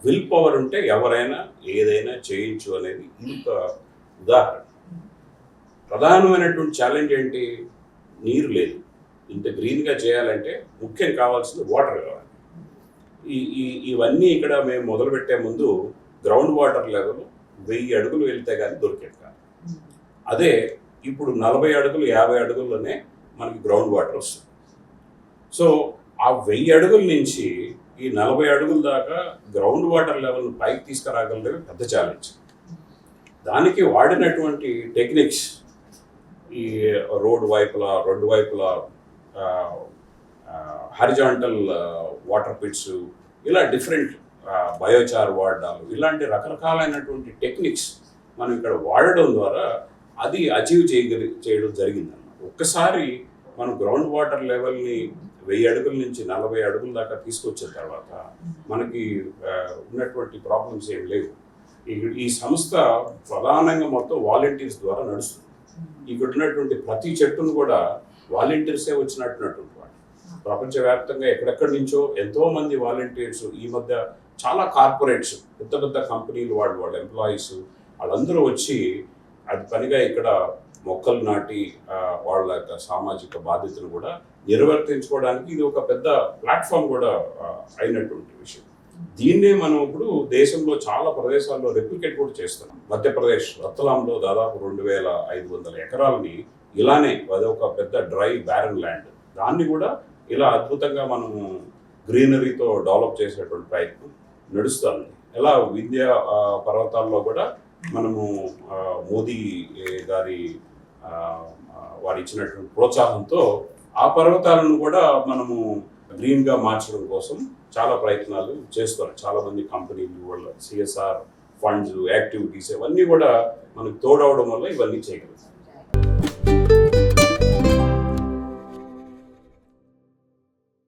Will power ఉంటే ఎవరైనా ఏదైనా చేయొచ్చు అనేది ఇది ఒక ఉదాహరణ. ప్రధానమైనటువంటి ఛాలెంజ్ ఏంటి? నీరు లేదు. ఇంత గ్రీన్గా చేయాలంటే ముఖ్యం కావాల్సింది వాటర్ కావాలి. ఇవన్నీ ఇక్కడ మేము మొదలుపెట్టే ముందు గ్రౌండ్ వాటర్ లెవెల్ 1000 అడుగులు వెళ్తే కానీ దొరికేది కాదు. అదే ఇప్పుడు 40 అడుగులు 50 అడుగుల్లోనే మనకి గ్రౌండ్ వాటర్ వస్తుంది. సో ఆ 1000 అడుగుల నుంచి ఈ 40 అడుగుల దాకా గ్రౌండ్ వాటర్ లెవెల్ని పైకి తీసుకురాగలమే పెద్ద ఛాలెంజ్. దానికి వాడినటువంటి టెక్నిక్స్ ఈ రోడ్డు వైపులా 2 వైపులా హారిజాంటల్ వాటర్ పిట్స్, ఇలా డిఫరెంట్ బయోచార్ వాడడాలు, ఇలాంటి రకరకాలైనటువంటి టెక్నిక్స్ మనం ఇక్కడ వాడడం ద్వారా అది అచీవ్ చేయడం జరిగిందన్నమాట. ఒక్కసారి మనం గ్రౌండ్ వాటర్ లెవెల్ని 1000 అడుగుల నుంచి 40 అడుగుల దాకా తీసుకొచ్చిన తర్వాత మనకి ఉన్నటువంటి ప్రాబ్లమ్స్ ఏం లేవు. ఈ సంస్థ ప్రధానంగా మొత్తం వాలంటీర్స్ ద్వారా నడుస్తుంది. ఇక్కడ ఉన్నటువంటి ప్రతి చెట్టును కూడా వాలంటీర్సే వచ్చినట్టున్నటువంటి వాడు. ప్రపంచవ్యాప్తంగా ఎక్కడెక్కడి నుంచో ఎంతోమంది వాలంటీర్స్, ఈ మధ్య చాలా కార్పొరేట్స్, పెద్ద పెద్ద కంపెనీలు వాళ్ళ ఎంప్లాయీస్ వాళ్ళందరూ వచ్చి అది పనిగా ఇక్కడ మొక్కలు నాటి వాళ్ళ యొక్క సామాజిక బాధ్యతను కూడా నిర్వర్తించుకోవడానికి ఇది ఒక పెద్ద ప్లాట్ఫామ్ కూడా అయినటువంటి విషయం. దీన్నే మనం ఇప్పుడు దేశంలో చాలా ప్రదేశాల్లో రెప్లికేట్ కూడా చేస్తున్నాం. మధ్యప్రదేశ్ రత్లాంలో దాదాపు 2500 ఎకరాలని ఇలానే, అదొక పెద్ద డ్రై బ్యారన్ ల్యాండ్, దాన్ని కూడా ఇలా అద్భుతంగా మనము గ్రీనరీతో డెవలప్ చేసేటువంటి ప్రయత్నం నడుస్తుంది. ఎలా వింధ్య పర్వతాల్లో కూడా మనము మోదీ గారి వారు ఇచ్చినటువంటి ప్రోత్సాహంతో ఆ పర్వతాలను కూడా మనము గ్రీన్గా మార్చడం కోసం చాలా ప్రయత్నాలు చేస్తారు. చాలామంది కంపెనీలు, వాళ్ళ CSR ఫండ్స్, యాక్టివిటీస్ ఇవన్నీ కూడా మనకు తోడవడం వల్ల ఇవన్నీ చేయగలుగుతాం.